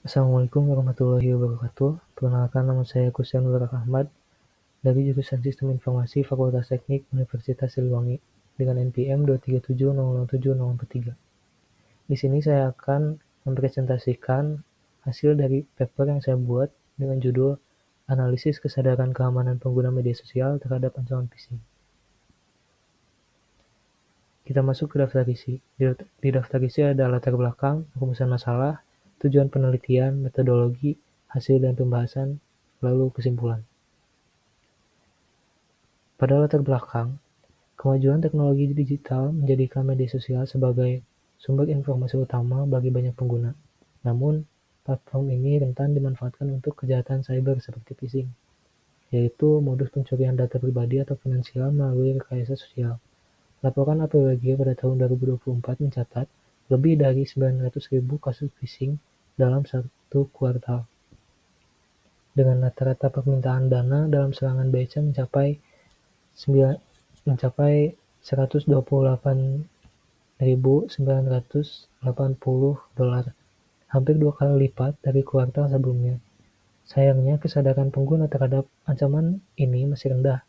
Assalamualaikum warahmatullahi wabarakatuh. Perkenalkan, nama saya Kusyan Nur Ahmad dari jurusan Sistem Informasi Fakultas Teknik Universitas Siliwangi dengan NPM 237007043. Di sini saya akan mempresentasikan hasil dari paper yang saya buat dengan judul Analisis Kesadaran Keamanan Pengguna Media Sosial Terhadap Ancaman Phishing. Kita masuk ke daftar isi. Di daftar isi ada latar belakang, rumusan masalah, tujuan penelitian, metodologi, hasil dan pembahasan, lalu kesimpulan. Pada latar belakang, kemajuan teknologi digital menjadikan media sosial sebagai sumber informasi utama bagi banyak pengguna. Namun, platform ini rentan dimanfaatkan untuk kejahatan cyber seperti phishing, yaitu modus pencurian data pribadi atau finansial melalui rekayasa sosial. Laporan APWG pada tahun 2024 mencatat lebih dari 900.000 kasus phishing dalam satu kuartal. Dengan rata-rata permintaan dana dalam serangan beca mencapai 128.980 dolar, hampir 2 kali lipat dari kuartal sebelumnya. Sayangnya, kesadaran pengguna terhadap ancaman ini masih rendah,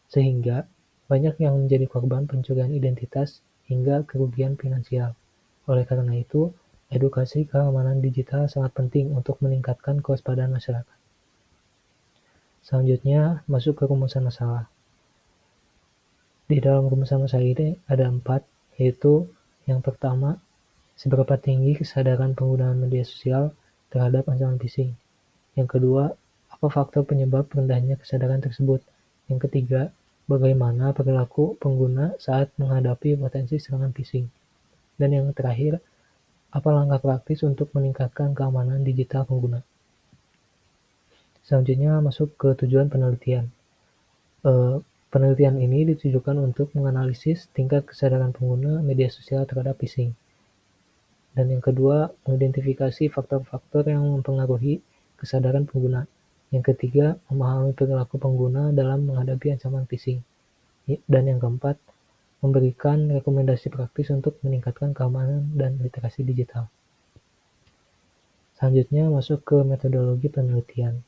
sehingga banyak yang menjadi korban pencurian identitas hingga kerugian finansial. Oleh karena itu, edukasi keamanan digital sangat penting untuk meningkatkan kewaspadaan masyarakat. Selanjutnya, masuk ke rumusan masalah. Di dalam rumusan masalah ini ada 4, yaitu yang pertama, seberapa tinggi kesadaran penggunaan media sosial terhadap ancaman phishing. Yang kedua, apa faktor penyebab rendahnya kesadaran tersebut. Yang ketiga, bagaimana perilaku pengguna saat menghadapi potensi serangan phishing. Dan yang terakhir, apa langkah praktis untuk meningkatkan keamanan digital pengguna. Selanjutnya masuk ke tujuan penelitian. Penelitian ini ditujukan untuk menganalisis tingkat kesadaran pengguna media sosial terhadap phishing. Dan yang kedua, mengidentifikasi faktor-faktor yang mempengaruhi kesadaran pengguna. Yang ketiga, memahami perilaku pengguna dalam menghadapi ancaman phishing. Dan yang keempat, memberikan rekomendasi praktis untuk meningkatkan keamanan dan literasi digital. Selanjutnya masuk ke metodologi penelitian.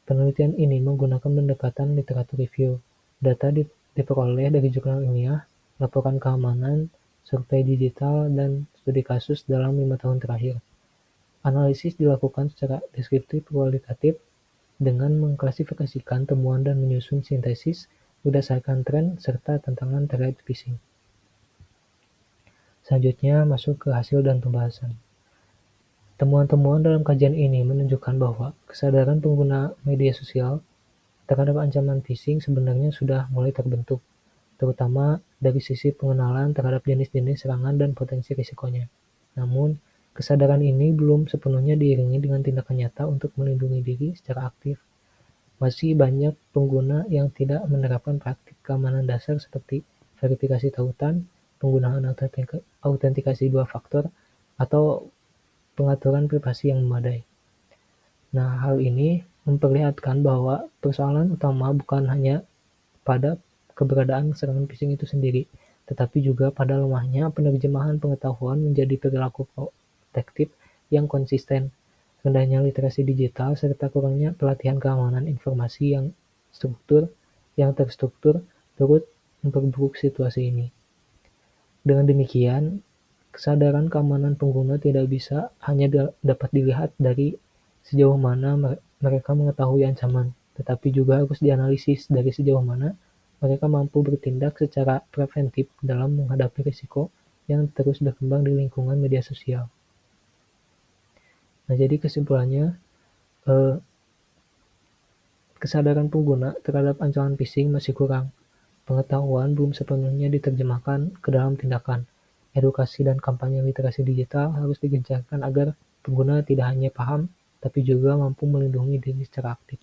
Penelitian ini menggunakan pendekatan literatur review. Data diperoleh dari jurnal ilmiah, laporan keamanan, survei digital, dan studi kasus dalam 5 tahun terakhir. Analisis dilakukan secara deskriptif kualitatif dengan mengklasifikasikan temuan dan menyusun sintesis berdasarkan tren serta tantangan terkait phishing. Selanjutnya masuk ke hasil dan pembahasan. Temuan-temuan dalam kajian ini menunjukkan bahwa kesadaran pengguna media sosial terhadap ancaman phishing sebenarnya sudah mulai terbentuk, terutama dari sisi pengenalan terhadap jenis-jenis serangan dan potensi risikonya. Namun, kesadaran ini belum sepenuhnya diiringi dengan tindakan nyata untuk melindungi diri secara aktif. Masih banyak pengguna yang tidak menerapkan praktik keamanan dasar seperti verifikasi tautan, penggunaan autentikasi 2 faktor, atau pengaturan privasi yang memadai. Nah, hal ini memperlihatkan bahwa persoalan utama bukan hanya pada keberadaan serangan phishing itu sendiri, tetapi juga pada lemahnya penerjemahan pengetahuan menjadi perilaku protektif yang konsisten, rendahnya literasi digital, serta kurangnya pelatihan keamanan informasi yang terstruktur turut memperburuk situasi ini. Dengan demikian, kesadaran keamanan pengguna tidak bisa hanya dapat dilihat dari sejauh mana mereka mengetahui ancaman, tetapi juga harus dianalisis dari sejauh mana mereka mampu bertindak secara preventif dalam menghadapi risiko yang terus berkembang di lingkungan media sosial. Nah, jadi kesimpulannya, kesadaran pengguna terhadap ancaman phishing masih kurang. Pengetahuan belum sepenuhnya diterjemahkan ke dalam tindakan. Edukasi dan kampanye literasi digital harus digencarkan agar pengguna tidak hanya paham, tapi juga mampu melindungi diri secara aktif.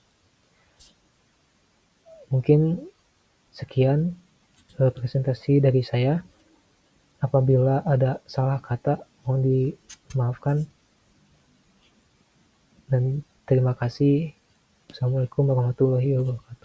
Mungkin sekian presentasi dari saya. Apabila ada salah kata, mohon dimaafkan. Dan terima kasih. Assalamualaikum warahmatullahi wabarakatuh.